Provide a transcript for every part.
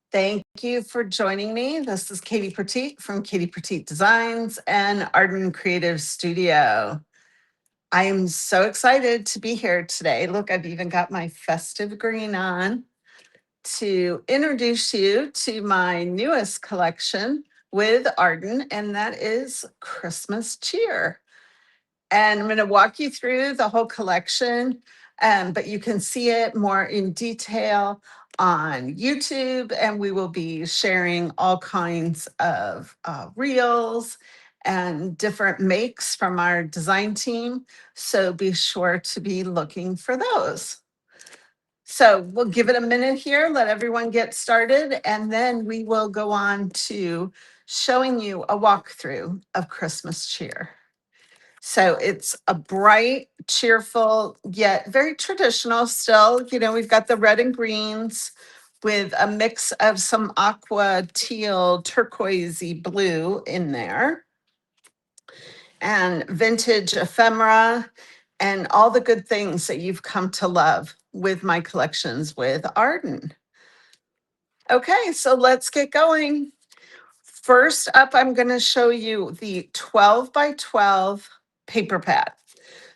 Thank you for joining me. This is Katie Pertiet from Katie Pertiet Designs and Arden Creative Studio. I am so excited to be here today. Look, I've even got my festive green on to introduce you to my newest collection with Arden, and that is Christmas Cheer. And I'm going to walk you through the whole collection, but you can see it more in detail on YouTube, and we will be sharing all kinds of reels and different makes from our design team. So be sure to be looking for those. So we'll give it a minute here, let everyone get started, and then we will go on to showing you a walkthrough of Christmas Cheer. So it's a bright, cheerful, yet very traditional still. You know, we've got the red and greens with a mix of some aqua, teal, turquoisey blue in there, and vintage ephemera, and all the good things that you've come to love with my collections with Arden. Okay, so let's get going. First up, I'm going to show you the 12 by 12 paper pad.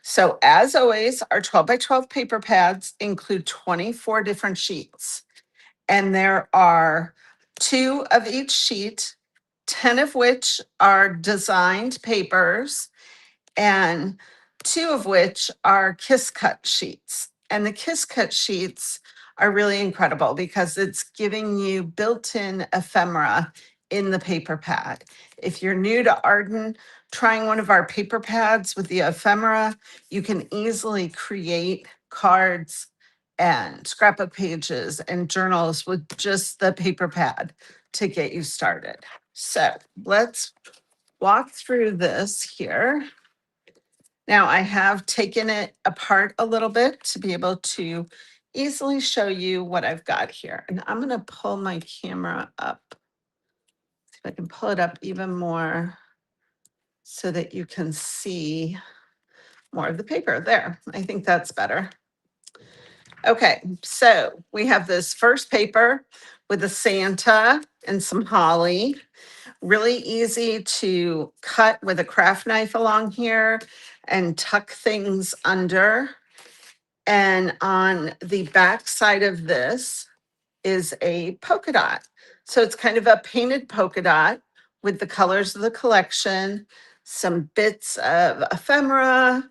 So as always, our 12 by 12 paper pads include 24 different sheets. And there are 2 of each sheet, 10 of which are designed papers and 2 of which are kiss cut sheets. And the kiss cut sheets are really incredible because it's giving you built-in ephemera in the paper pad. If you're new to Arden, trying one of our paper pads with the ephemera, you can easily create cards and scrapbook pages and journals with just the paper pad to get you started. So let's walk through this here. Now I have taken it apart a little bit to be able to easily show you what I've got here. And I'm going to pull my camera up. See if I can pull it up even more so that you can see more of the paper. There, I think that's better. Okay, so we have this first paper with a Santa and some holly. Really easy to cut with a craft knife along here and tuck things under. And on the back side of this is a polka dot. So it's kind of a painted polka dot with the colors of the collection, some bits of ephemera,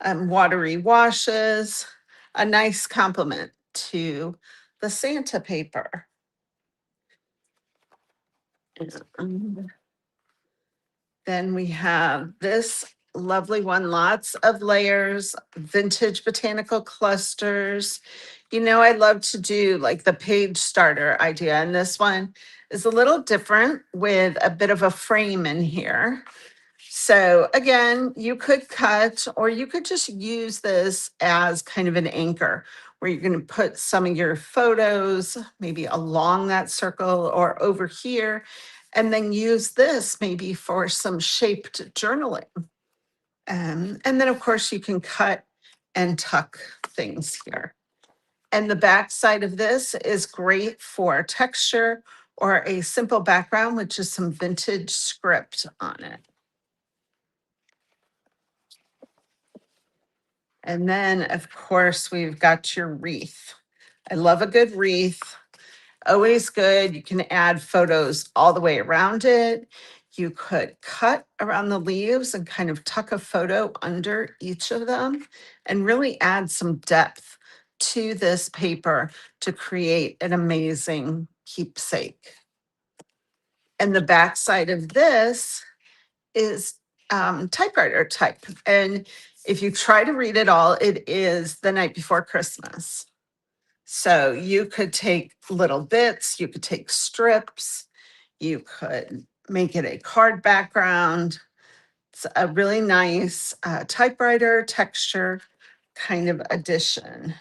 watery washes, a nice complement to the Santa paper. And then we have this lovely one, lots of layers, vintage botanical clusters. You know, I love to do like the page starter idea, and this one is a little different with a bit of a frame in here. So again, you could cut or you could just use this as kind of an anchor where you're going to put some of your photos maybe along that circle or over here, and then use this maybe for some shaped journaling. And then of course you can cut and tuck things here. And the back side of this is great for texture or a simple background with just some vintage script on it. And then, of course, we've got your wreath. I love a good wreath. Always good. You can add photos all the way around it. You could cut around the leaves and kind of tuck a photo under each of them and really add some depth to this paper to create an amazing keepsake. And the back side of this is typewriter type. And if you try to read it all, it is The Night Before Christmas. So you could take little bits, you could take strips, you could make it a card background. It's a really nice typewriter texture kind of addition.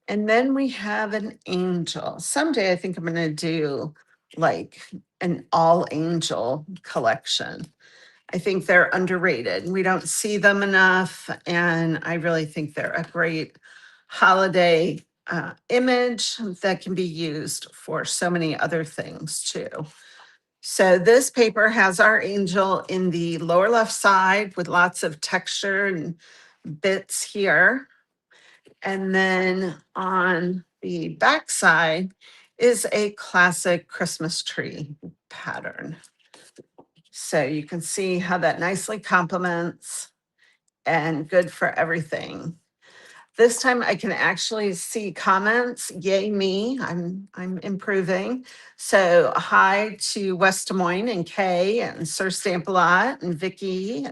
And then we have an angel. Someday I think I'm going to do like an all angel collection. I think they're underrated. We don't see them enough. And I really think they're a great holiday image that can be used for so many other things too. So this paper has our angel in the lower left side with lots of texture and bits here. And then on the back side is a classic Christmas tree pattern. So you can see how that nicely complements and good for everything. This time I can actually see comments. Yay me, I'm improving. So hi to West Des Moines and Kay and Sir Stamp-A-Lot and Vicky.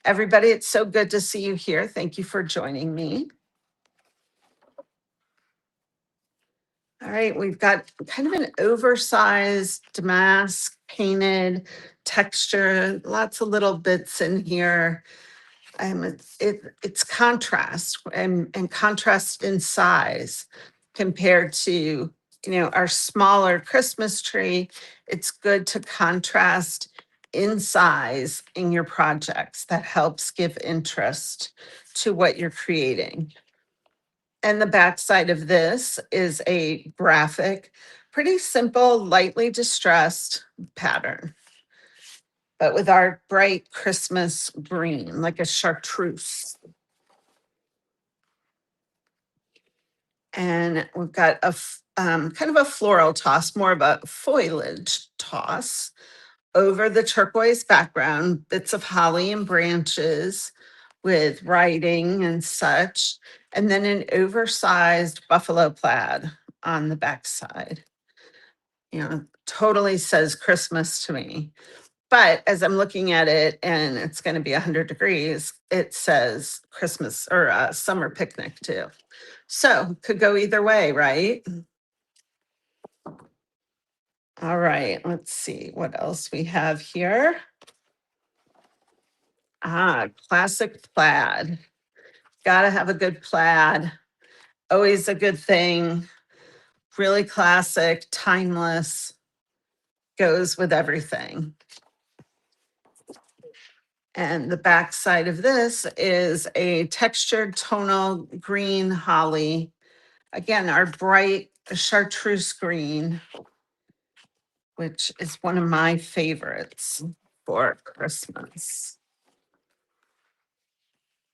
Everybody, it's so good to see you here. Thank you for joining me. All right, we've got kind of an oversized damask painted texture, lots of little bits in here. It's contrast and contrast in size compared to, our smaller Christmas tree. It's good to contrast in size in your projects. That helps give interest to what you're creating. And the backside of this is a graphic, pretty simple, lightly distressed pattern, but with our bright Christmas green, like a chartreuse. And we've got a kind of a floral toss, more of a foliage toss over the turquoise background, bits of holly and branches with writing and such, and then an oversized buffalo plaid on the backside. Totally says Christmas to me. But as I'm looking at it and it's going to be 100 degrees, it says Christmas or summer picnic too. So could go either way, right? All right, let's see what else we have here. Classic plaid. Gotta have a good plaid. Always a good thing. Really classic, timeless, goes with everything. And the back side of this is a textured tonal green holly. Again, our bright chartreuse green, which is one of my favorites for Christmas.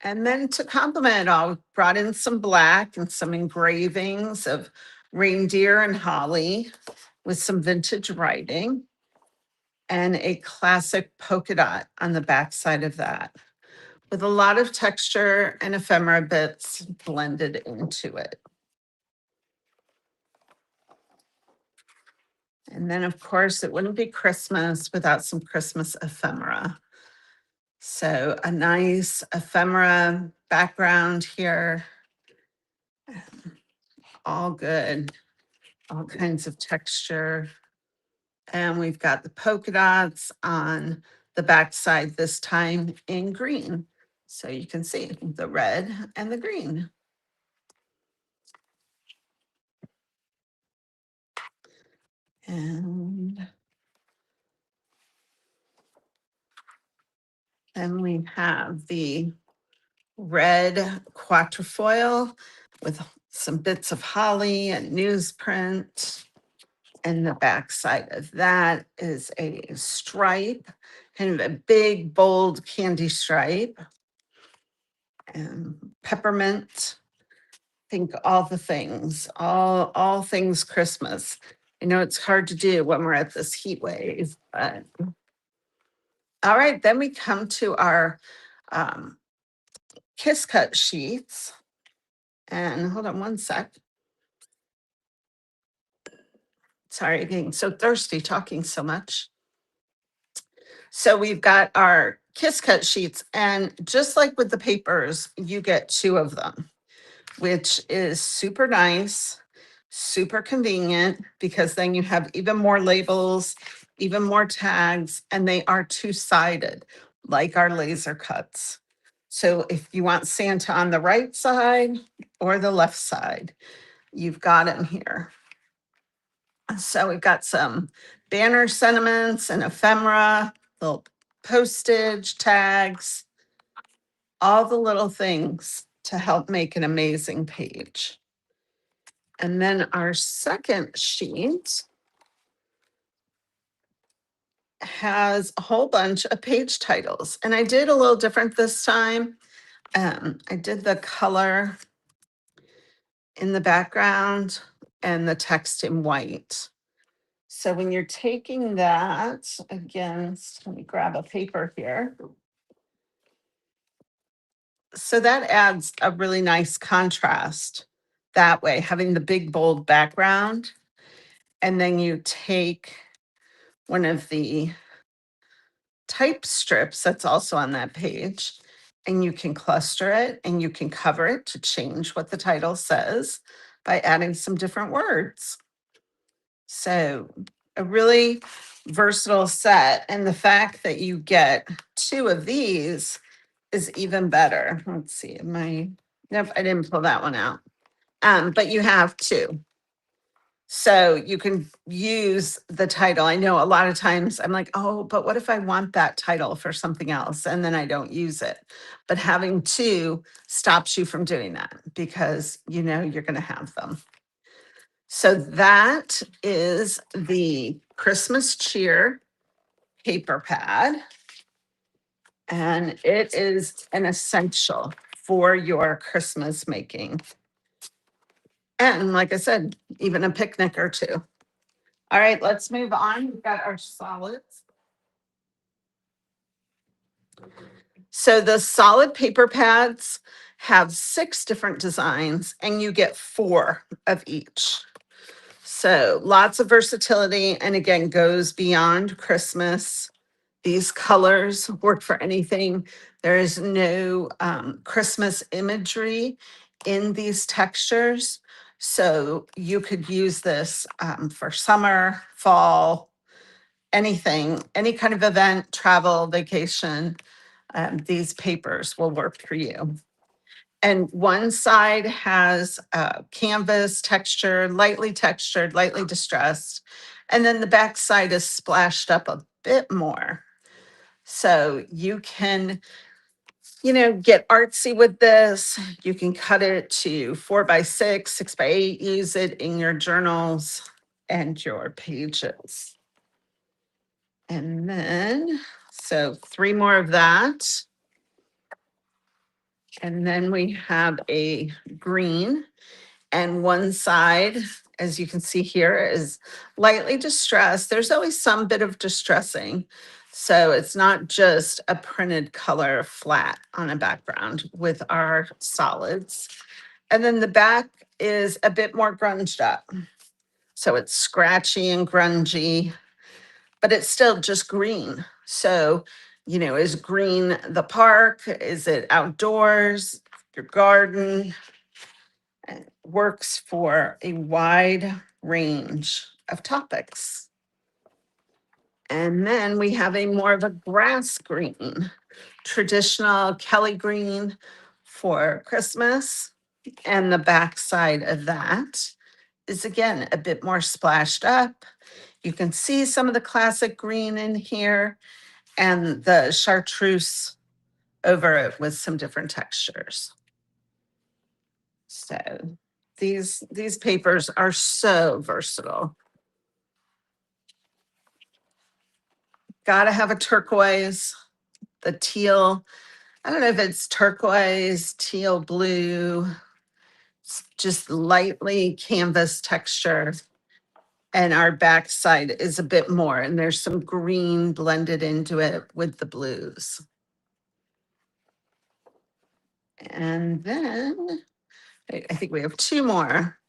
And then to complement it all, we brought in some black and some engravings of reindeer and holly with some vintage writing and a classic polka dot on the back side of that with a lot of texture and ephemera bits blended into it. And then, of course, it wouldn't be Christmas without some Christmas ephemera. So a nice ephemera background here. All good, all kinds of texture. And we've got the polka dots on the backside this time in green. So you can see the red and the green. And then we have the red quatrefoil with some bits of holly and newsprint. And the backside of that is a stripe, kind of a big, bold candy stripe. And peppermint. Think all the things, all things Christmas. I know it's hard to do when we're at this heat wave, but all right, then we come to our kiss cut sheets. And hold on one sec. Sorry, getting so thirsty talking so much. So we've got our kiss cut sheets, and just like with the papers, you get two of them, which is super nice, super convenient, because then you have even more labels, even more tags, and they are two-sided, like our laser cuts. So if you want Santa on the right side or the left side, you've got him here. So we've got some banner sentiments and ephemera, little postage tags, all the little things to help make an amazing page. And then our second sheet has a whole bunch of page titles. And I did a little different this time. I did the color in the background and the text in white. So when you're taking that, again, let me grab a paper here. So that adds a really nice contrast that way, having the big bold background. And then you take one of the type strips that's also on that page, and you can cluster it and you can cover it to change what the title says by adding some different words. So a really versatile set. And the fact that you get two of these is even better. Let's see, nope, I didn't pull that one out. But you have two. So you can use the title. I know a lot of times I'm like, oh, but what if I want that title for something else and then I don't use it? But having two stops you from doing that because you know you're going to have them. So that is the Christmas cheer paper pad. And it is an essential for your Christmas making. And like I said, even a picnic or two. All right, let's move on. We've got our solids. So the solid paper pads have 6 different designs and you get 4 of each. So lots of versatility, and again, goes beyond Christmas. These colors work for anything. There is no Christmas imagery in these textures. So you could use this for summer, fall, anything, any kind of event, travel, vacation. These papers will work for you. And one side has canvas texture, lightly textured, lightly distressed. And then the back side is splashed up a bit more. So you can, get artsy with this. You can cut it to 4x6, 6x8, use it in your journals and your pages. And then, so 3 more of that. And then we have a green, and one side, as you can see here, is lightly distressed. There's always some bit of distressing. So it's not just a printed color flat on a background with our solids. And then the back is a bit more grunged up. So it's scratchy and grungy, but it's still just green. So, is green the park? Is it outdoors, your garden? It works for a wide range of topics. And then we have a more of a grass green, traditional Kelly green for Christmas. And the back side of that is again a bit more splashed up. You can see some of the classic green in here and the chartreuse over it with some different textures. So these papers are so versatile. Got to have a turquoise, the teal. I don't know if it's turquoise, teal blue, just lightly canvas texture. And our backside is a bit more, and there's some green blended into it with the blues. And then I think we have 2 more.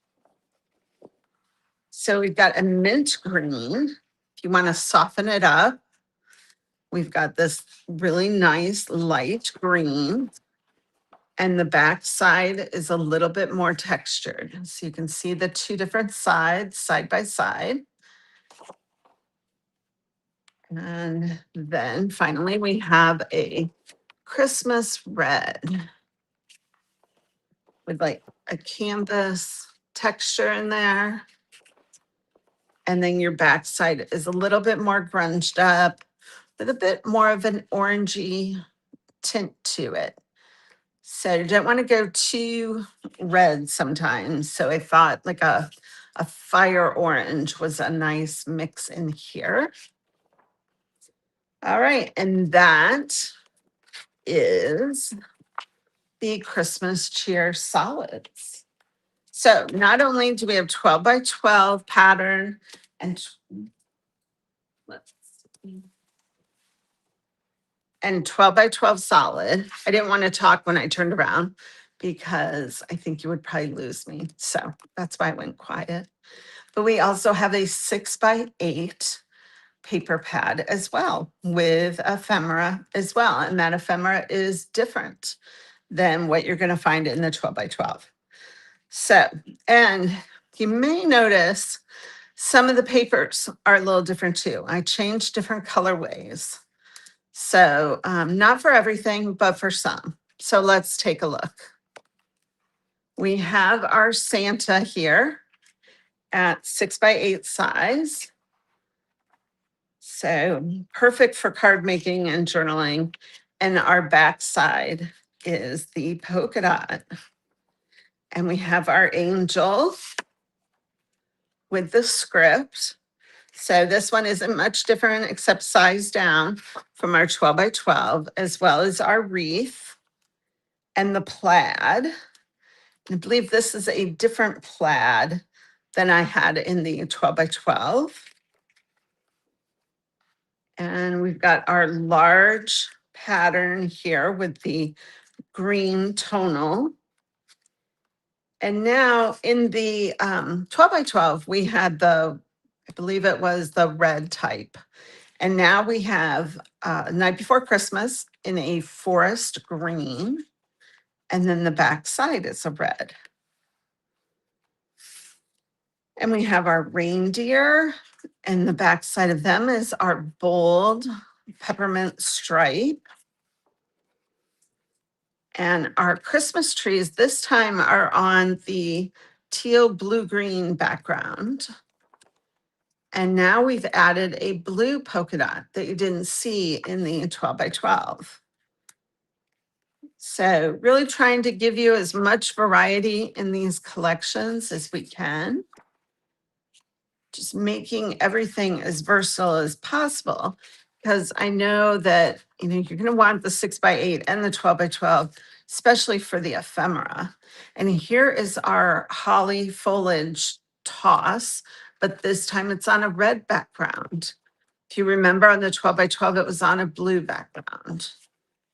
So we've got a mint green. If you want to soften it up, we've got this really nice light green. And the back side is a little bit more textured. So you can see the 2 different sides side by side. And then finally, we have a Christmas red with like a canvas texture in there. And then your back side is a little bit more grunged up with a bit more of an orangey tint to it. So you don't want to go too red sometimes. So I thought like a fire orange was a nice mix in here. All right, and that is the Christmas cheer solids. So not only do we have 12 by 12 pattern and let's see, and 12 by 12 solid. I didn't want to talk when I turned around because I think you would probably lose me. So that's why I went quiet. But we also have a 6 by 8 paper pad as well with ephemera as well. And that ephemera is different than what you're going to find in the 12 by 12. So, and you may notice some of the papers are a little different too. I changed different colorways. So not for everything, but for some. So let's take a look. We have our Santa here at 6 by 8 size. So perfect for card making and journaling. And our back side is the polka dot. And we have our angel with the script. So this one isn't much different except size down from our 12 by 12, as well as our wreath and the plaid. I believe this is a different plaid than I had in the 12 by 12. And we've got our large pattern here with the green tonal. And now in the 12 by 12, we had I believe it was the red type. And now we have Night Before Christmas in a forest green. And then the back side is a red. And we have our reindeer, and the back side of them is our bold peppermint stripe. And our Christmas trees this time are on the teal blue-green background. And now we've added a blue polka dot that you didn't see in the 12 by 12. So really trying to give you as much variety in these collections as we can. Just making everything as versatile as possible, because I know that you're going to want the 6 by 8 and the 12 by 12, especially for the ephemera. And here is our holly foliage toss, but this time it's on a red background. If you remember on the 12 by 12, it was on a blue background.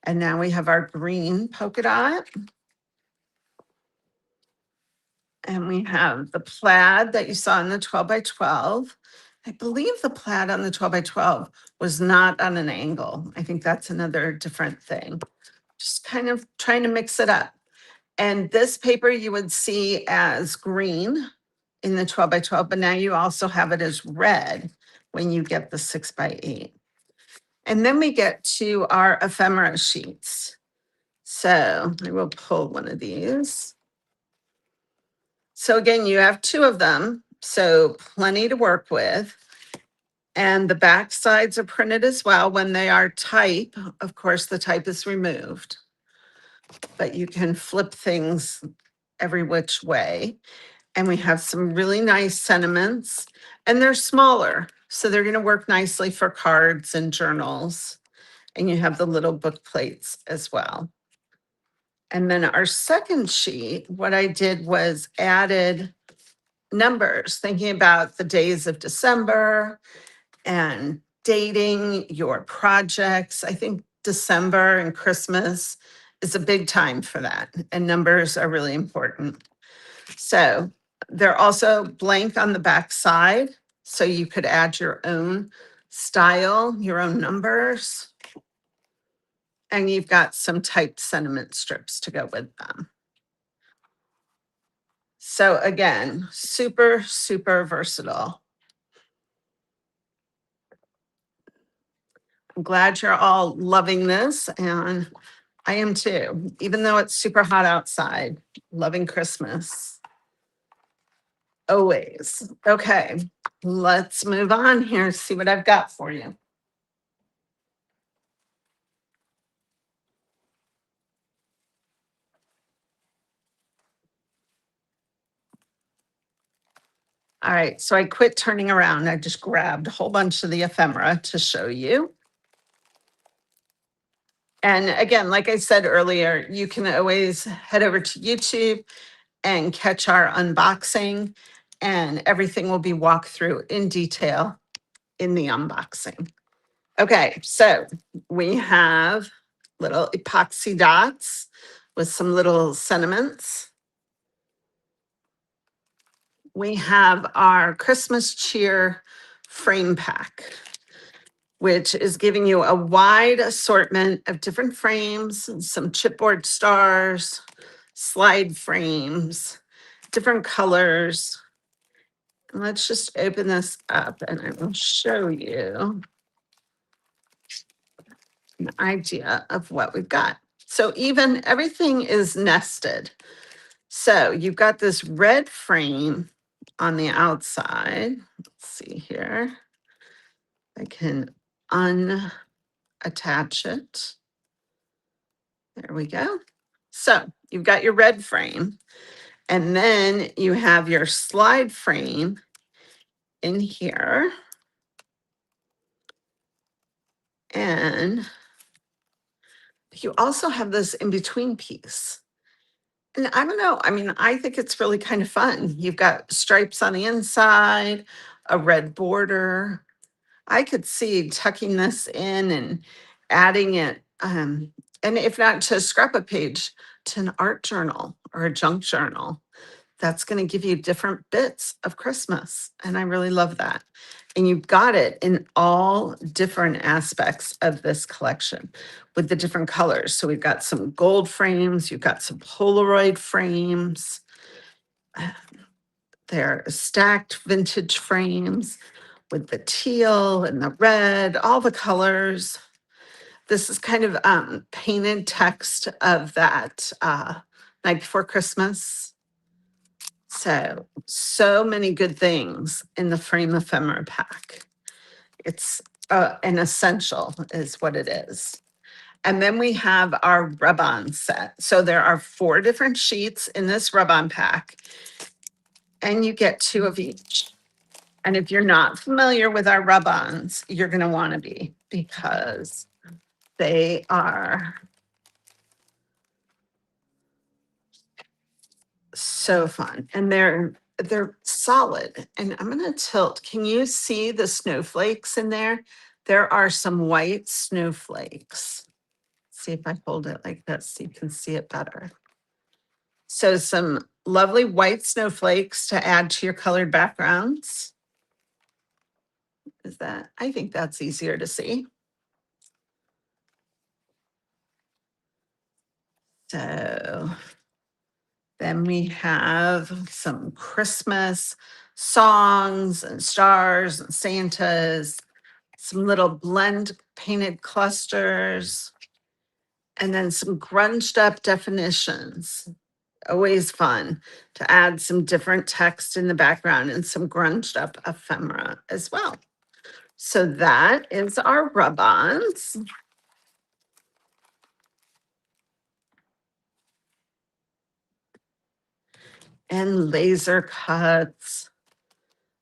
And now we have our green polka dot. And we have the plaid that you saw in the 12 by 12. I believe the plaid on the 12 by 12 was not on an angle. I think that's another different thing. Just kind of trying to mix it up. And this paper you would see as green in the 12 by 12, but now you also have it as red when you get the 6 by 8. And then we get to our ephemera sheets. So I will pull one of these. So again, you have 2 of them, so plenty to work with. And the back sides are printed as well. When they are type, of course, the type is removed. But you can flip things every which way. And we have some really nice sentiments, and they're smaller. So they're going to work nicely for cards and journals. And you have the little book plates as well. And then our second sheet, what I did was added numbers, thinking about the days of December and dating your projects. I think December and Christmas is a big time for that, and numbers are really important. So they're also blank on the back side, so you could add your own style, your own numbers. And you've got some typed sentiment strips to go with them. So again, super, super versatile. I'm glad you're all loving this, and I am too, even though it's super hot outside, loving Christmas. Always. Okay, let's move on here, see what I've got for you. All right, so I quit turning around. I just grabbed a whole bunch of the ephemera to show you. And again, like I said earlier, you can always head over to YouTube and catch our unboxing, and everything will be walked through in detail in the unboxing. Okay, so we have little epoxy dots with some little sentiments. We have our Christmas cheer frame pack, which is giving you a wide assortment of different frames, some chipboard stars, slide frames, different colors. Let's just open this up and I will show you an idea of what we've got. So even everything is nested. So you've got this red frame on the outside. Let's see here. I can unattach it. There we go. So you've got your red frame, and then you have your slide frame in here. And you also have this in between piece. And I don't know, I mean, I think it's really kind of fun. You've got stripes on the inside, a red border. I could see tucking this in and adding it, and if not to a scrapbook page, to an art journal or a junk journal. That's going to give you different bits of Christmas. And I really love that. And you've got it in all different aspects of this collection with the different colors. So we've got some gold frames, you've got some Polaroid frames. They're stacked vintage frames with the teal and the red, all the colors. This is kind of painted text of that Night Before Christmas. So many good things in the frame ephemera pack. It's an essential is what it is. And then we have our rub-on set. So there are 4 different sheets in this rub-on pack, and you get 2 of each. And if you're not familiar with our rub-ons, you're going to want to be, because they are so fun, and they're solid. And I'm going to tilt. Can you see the snowflakes in there? There are some white snowflakes. See if I hold it like this so you can see it better. So some lovely white snowflakes to add to your colored backgrounds. Is that, I think that's easier to see. So then we have some Christmas songs and stars and Santas, some little blend painted clusters, and then some grunged up definitions. Always fun to add some different text in the background and some grunged up ephemera as well. So that is our rub-ons. And laser cuts.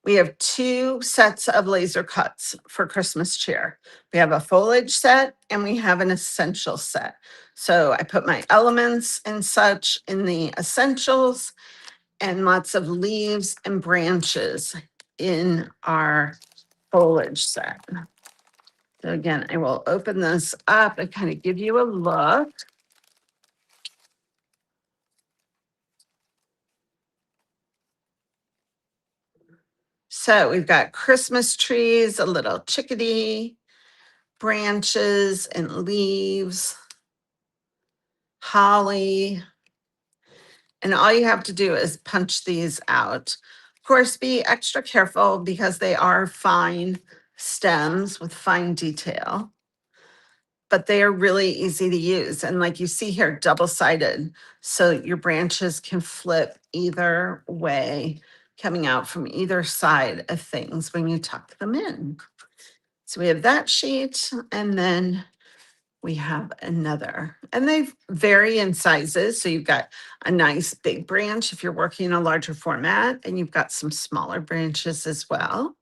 We have 2 sets of laser cuts for Christmas cheer. We have a foliage set and we have an essential set. So I put my elements and such in the essentials, and lots of leaves and branches in our foliage set. So again, I will open this up and kind of give you a look. So we've got Christmas trees, a little chickadee, branches and leaves, holly. And all you have to do is punch these out. Of course, be extra careful because they are fine stems with fine detail, but they are really easy to use. And like you see here, double-sided, so your branches can flip either way, coming out from either side of things when you tuck them in. So we have that sheet, and then we have another, and they vary in sizes. So you've got a nice big branch if you're working in a larger format, and you've got some smaller branches as well.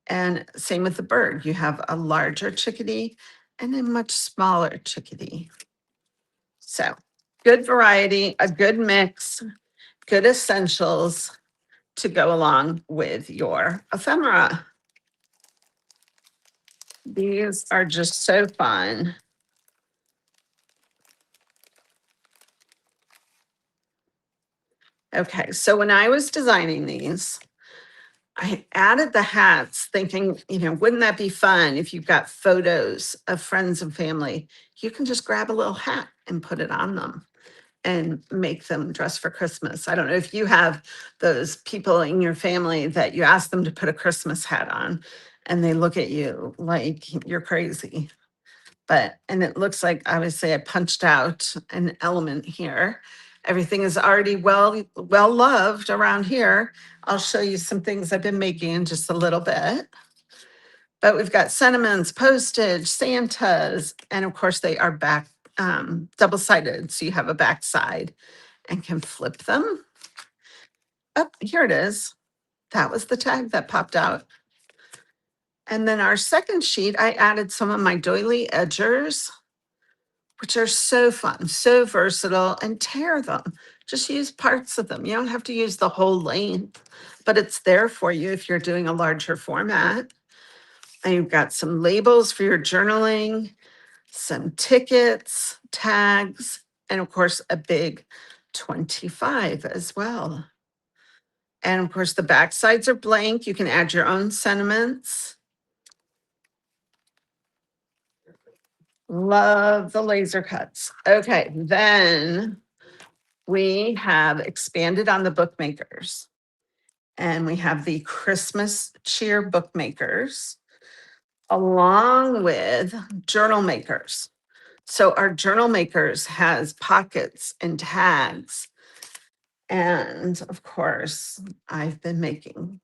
And same with the bird. You have a larger chickadee and a much smaller chickadee. So good variety, a good mix, good essentials to go along with your ephemera. These are just so fun. Okay, so when I was designing these, I added the hats thinking, wouldn't that be fun if you've got photos of friends and family? You can just grab a little hat and put it on them and make them dress for Christmas. I don't know if you have those people in your family that you ask them to put a Christmas hat on and they look at you like you're crazy. And it looks like obviously I punched out an element here. Everything is already well loved around here. I'll show you some things I've been making in just a little bit. But we've got sentiments, postage, Santas, and of course they are back double-sided. So you have a back side and can flip them. Oh, here it is. That was the tag that popped out. And then our second sheet, I added some of my doily edgers, which are so fun, so versatile, and tear them. Just use parts of them. You don't have to use the whole length, but it's there for you if you're doing a larger format. And you've got some labels for your journaling, some tickets, tags, and of course, a big 25 as well. And of course, the back sides are blank. You can add your own sentiments. Love the laser cuts. Okay, then we have expanded on the bookmakers. And we have the Christmas cheer bookmakers along with journal makers. So our journal makers has pockets and tags. And of course, I've been making.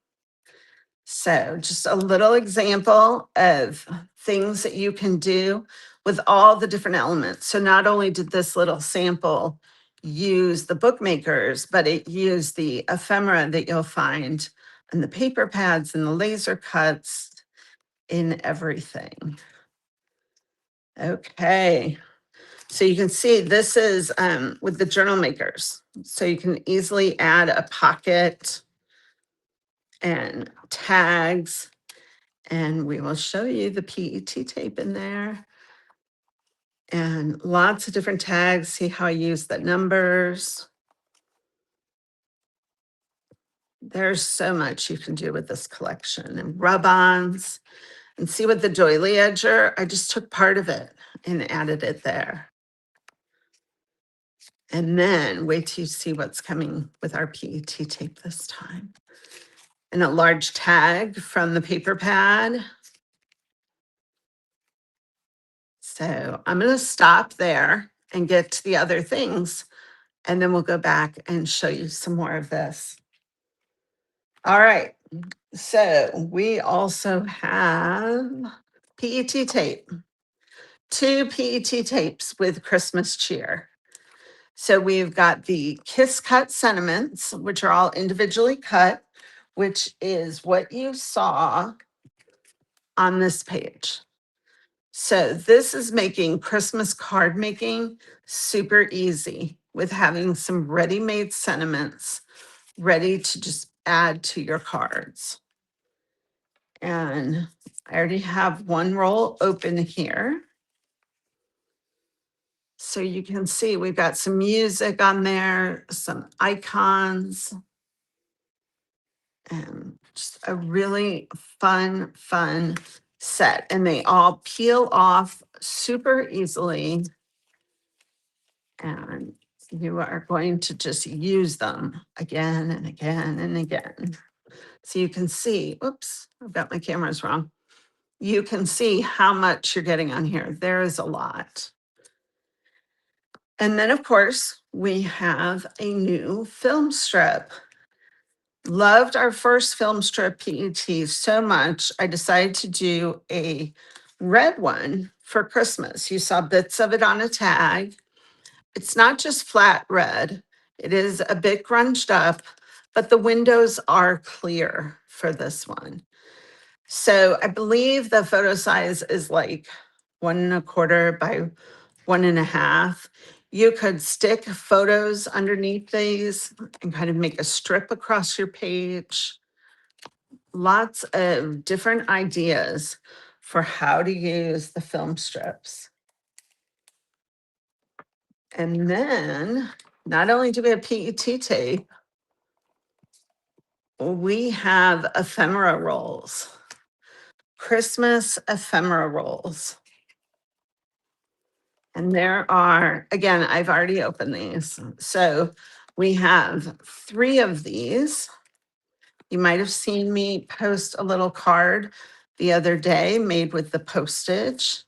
So just a little example of things that you can do with all the different elements. So not only did this little sample use the bookmakers, but it used the ephemera that you'll find in the paper pads and the laser cuts in everything. Okay. So you can see this is with the journal makers. So you can easily add a pocket and tags, and we will show you the PET tape in there and lots of different tags. See how I use the numbers. There's so much you can do with this collection, and rub-ons. And see with the doily edger, I just took part of it and added it there. And then wait till you see what's coming with our PET tape this time. And a large tag from the paper pad. So I'm going to stop there and get to the other things, and then we'll go back and show you some more of this. All right. So we also have PET tape, 2 PET tapes with Christmas cheer. So we've got the Kiss Cut sentiments, which are all individually cut, which is what you saw on this page. So this is making Christmas card making super easy with having some ready-made sentiments ready to just add to your cards. And I already have one roll open here. So you can see we've got some music on there, some icons, and just a really fun set. And they all peel off super easily. And you are going to just use them again and again and again. So you can see, oops, I've got my cameras wrong. You can see how much you're getting on here. There is a lot. And then, of course, we have a new film strip. Loved our first film strip PET so much, I decided to do a red one for Christmas. You saw bits of it on a tag. It's not just flat red, it is a bit grunged up, but the windows are clear for this one. So I believe the photo size is like 1.25 by 1.5. You could stick photos underneath these and kind of make a strip across your page. Lots of different ideas for how to use the film strips. And then not only do we have PET tape, we have ephemera rolls, Christmas ephemera rolls. And there are, again, I've already opened these. So we have 3 of these. You might have seen me post a little card the other day made with the postage.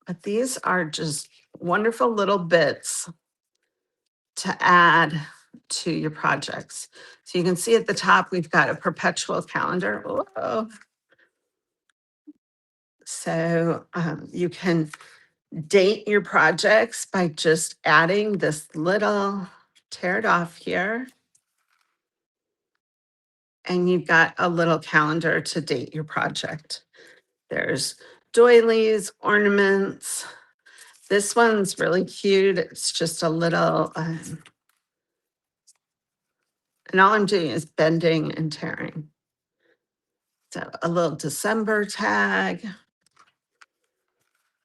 But these are just wonderful little bits to add to your projects. So you can see at the top, we've got a perpetual calendar. Whoa. So you can date your projects by just adding this little, tear it off here. And you've got a little calendar to date your project. There's doilies, ornaments. This one's really cute. It's just a little, and all I'm doing is bending and tearing. So a little December tag.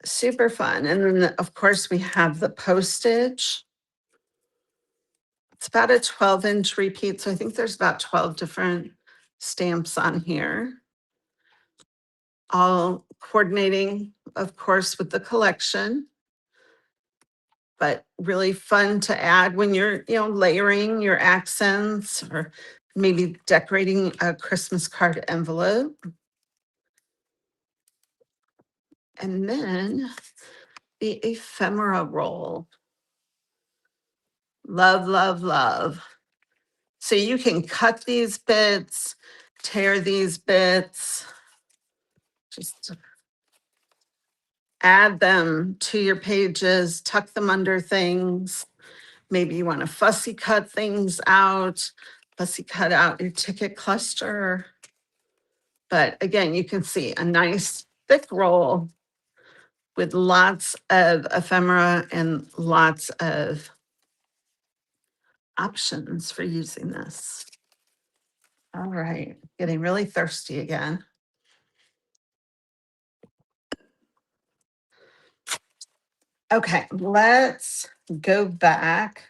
Super fun. And then, of course, we have the postage. It's about a 12-inch repeat. So I think there's about 12 different stamps on here. All coordinating, of course, with the collection. But really fun to add when you're, layering your accents or maybe decorating a Christmas card envelope. And then the ephemera roll. Love, love, love. So you can cut these bits, tear these bits, just add them to your pages, tuck them under things. Maybe you want to fussy cut things out, fussy cut out your ticket cluster. But again, you can see a nice thick roll with lots of ephemera and lots of options for using this. All right, getting really thirsty again. Okay, let's go back.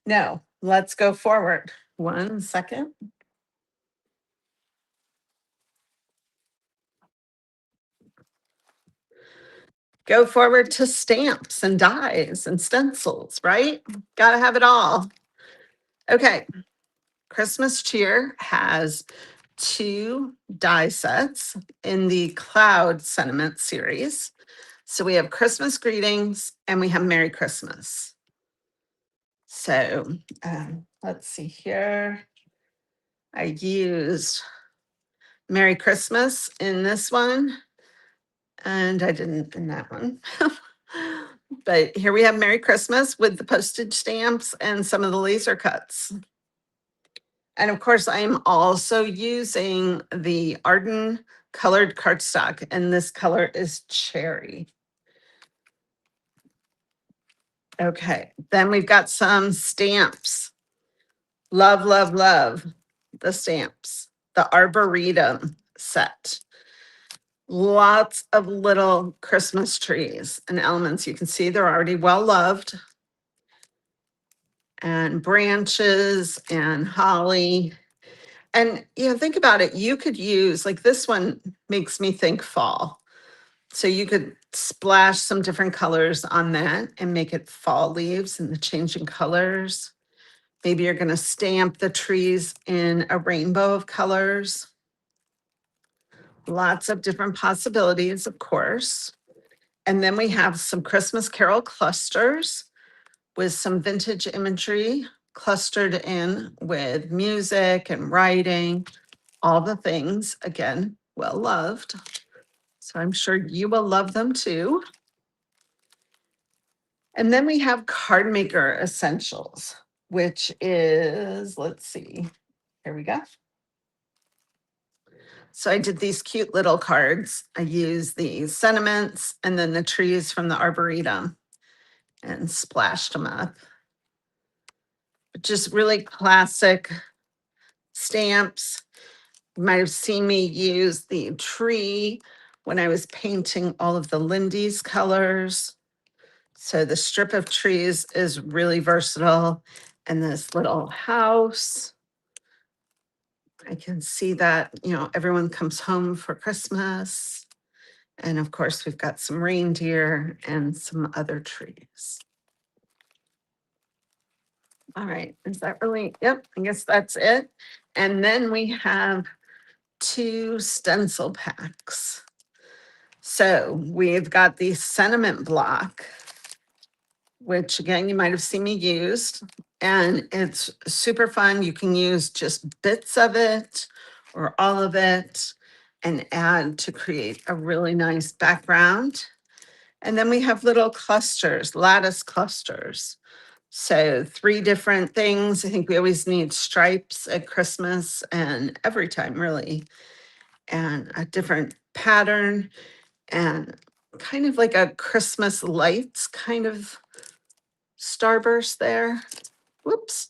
No, let's go forward. 1 second. Go forward to stamps and dies and stencils, right? Gotta have it all. Okay, Christmas Cheer has 2 die sets in the Cloud Sentiment series. So we have Christmas Greetings and we have Merry Christmas. So let's see here. I used Merry Christmas in this one, and I didn't in that one. But here we have Merry Christmas with the postage stamps and some of the laser cuts. And of course, I'm also using the Arden colored cardstock, and this color is cherry. Okay, then we've got some stamps. Love, love, love the stamps. The Arboretum set. Lots of little Christmas trees and elements. You can see they're already well loved. And branches and holly. And think about it. You could use, like, this one makes me think fall. So you could splash some different colors on that and make it fall leaves and the changing colors. Maybe you're going to stamp the trees in a rainbow of colors. Lots of different possibilities, of course. And then we have some Christmas Carol clusters with some vintage imagery clustered in with music and writing, all the things, again, well loved. So I'm sure you will love them too. And then we have Cardmaker Essentials, which is, let's see, here we go. So I did these cute little cards. I used the sentiments and then the trees from the Arboretum and splashed them up. Just really classic stamps. You might have seen me use the tree when I was painting all of the Lindy's colors. So the strip of trees is really versatile. And this little house, I can see that, everyone comes home for Christmas. And of course, we've got some reindeer and some other trees. All right, is that really? Yep, I guess that's it. And then we have 2 stencil packs. So we've got the sentiment block, which again, you might have seen me use, and it's super fun. You can use just bits of it or all of it and add to create a really nice background. And then we have little clusters, lattice clusters. So 3 different things. I think we always need stripes at Christmas and every time really, and a different pattern and kind of like a Christmas lights kind of starburst there. Whoops.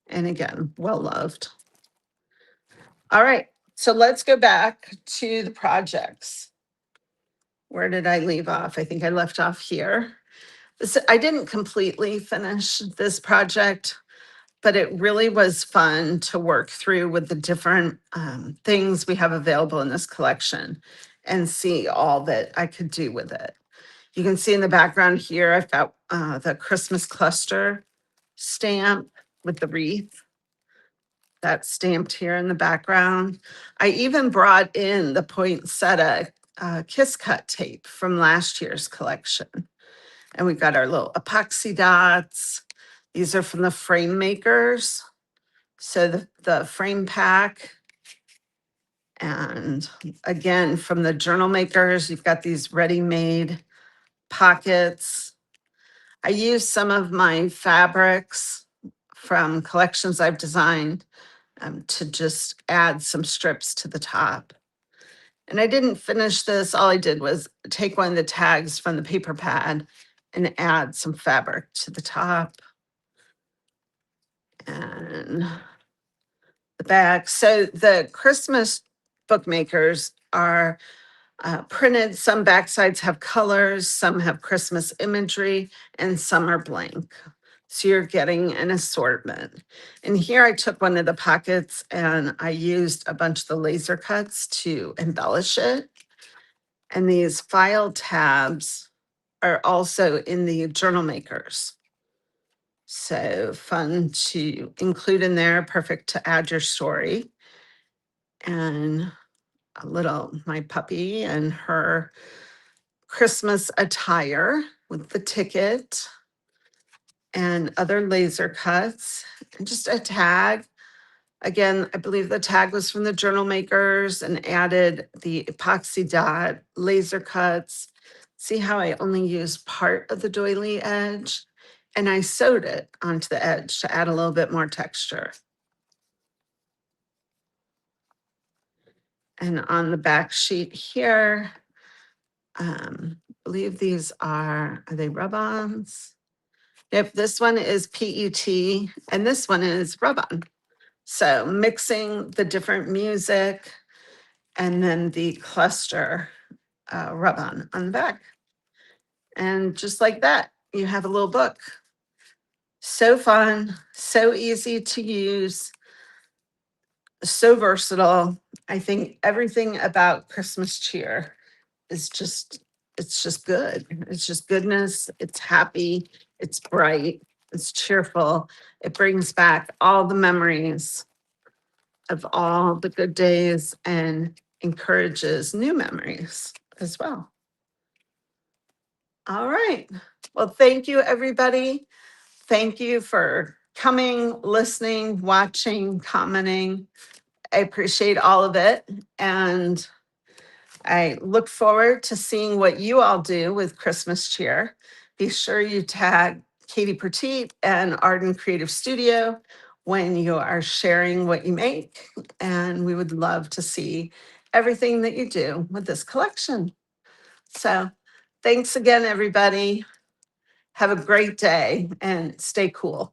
And again, well loved. All right, so let's go back to the projects. Where did I leave off? I think I left off here. I didn't completely finish this project, but it really was fun to work through with the different things we have available in this collection and see all that I could do with it. You can see in the background here, I've got the Christmas cluster stamp with the wreath. That's stamped here in the background. I even brought in the poinsettia kiss cut tape from last year's collection. And we've got our little epoxy dots. These are from the frame makers. So the frame pack. And again, from the journal makers, you've got these ready-made pockets. I use some of my fabrics from collections I've designed to just add some strips to the top. And I didn't finish this. All I did was take one of the tags from the paper pad and add some fabric to the top and the back. So the Christmas bookmakers are printed. Some backsides have colors, some have Christmas imagery, and some are blank. So you're getting an assortment. And here I took one of the pockets and I used a bunch of the laser cuts to embellish it. And these file tabs are also in the journal makers. So fun to include in there, perfect to add your story. And a little, my puppy and her Christmas attire with the ticket and other laser cuts and just a tag. Again, I believe the tag was from the journal makers and added the epoxy dot laser cuts. See how I only used part of the doily edge and I sewed it onto the edge to add a little bit more texture. And on the back sheet here, I believe these are they rub-ons? Yep, this one is PET and this one is rub-on. So mixing the different music and then the cluster rub-on the back. And just like that, you have a little book. So fun, so easy to use, so versatile. I think everything about Christmas cheer is it's just good. It's just goodness. It's happy. It's bright. It's cheerful. It brings back all the memories of all the good days and encourages new memories as well. All right. Well, thank you, everybody. Thank you for coming, listening, watching, commenting. I appreciate all of it. And I look forward to seeing what you all do with Christmas cheer. Be sure you tag Katie Pertiet and Arden Creative Studio when you are sharing what you make. And we would love to see everything that you do with this collection. So thanks again, everybody. Have a great day and stay cool.